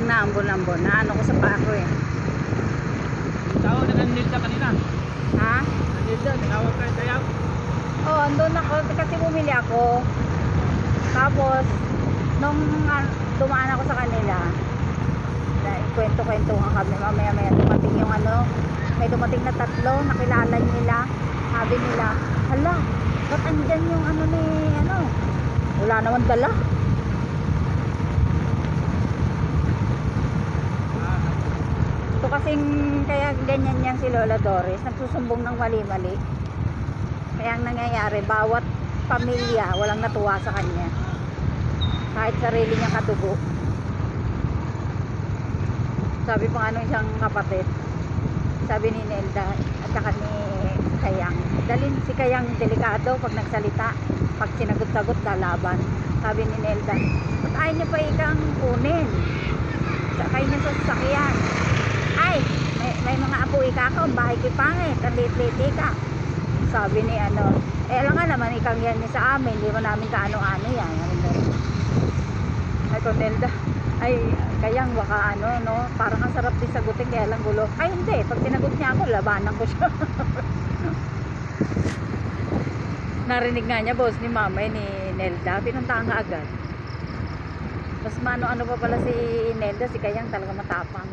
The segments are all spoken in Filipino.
lang na ambon-ambon. Naano ko sa pako eh. Tawag na Nilda kanina. Ha? Nilda, tinawag ka kaya. Oh, andun ako kasi bumili ako. Tapos nung dumaan ako sa kanila, kwento-kwento nga kami, mamaya-maya dumating yung may dumating na 3, nakilala nila. Sabi nila, hala, ba't andyan yung wala naman dala. Ito kasing kaya ganyan yan si Lola Doris, nagsusumbong ng mali-mali. Kaya ang nangyayari, bawat pamilya walang natuwa sa kanya, kahit sarili niyang kadugo. Sabi pa nga isang kapatid, sabi ni Nelda at saka ni Kayang, dalin si Kayang delikado pag nagsalita, pag sinagot-sagot lalaban. Sabi ni Nelda, ba't ayaw niya pa ikang kunin, sakay niya sa sasakyan. Ay, may mga apo ika ka, bahay kipangit, ang lit-lit ka. Sabi ni alam nga naman ikang yan niya sa amin, hindi mo namin kaano-ano yan. Ay ko Nelda, ay Kayang baka parang ang sarap din sagutin kaya lang gulo. Ay hindi, pag sinagot niya ako, labanan ko siya. Narinig nga niya boss ni mama ni Nelda, pinuntahan ka agad. Mas ano pa pala si Nelda, si Kayang talaga matapang.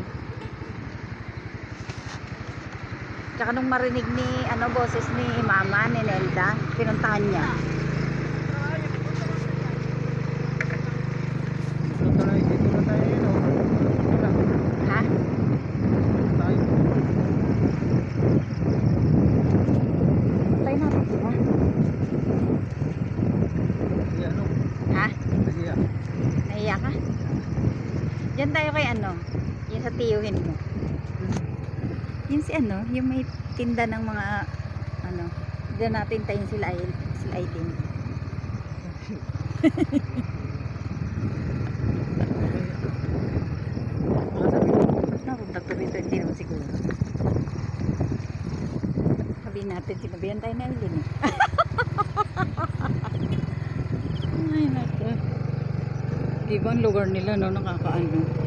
Tsaka nung marinig ni boses ni mama ni Nelda, pinuntahan niya. Ha? Tayo natin sila. Ha? Nahiya ka? Diyan tayo kay yung sa tiyuhin mo. Yun si yung may tinda ng mga diyan natin tayo sila Aiden. Napunta to rito, hindi naman siguro. Sabihin natin, sinabihan tayo na Aiden eh. Ay nako. Diba ang lugar nila nakakaano.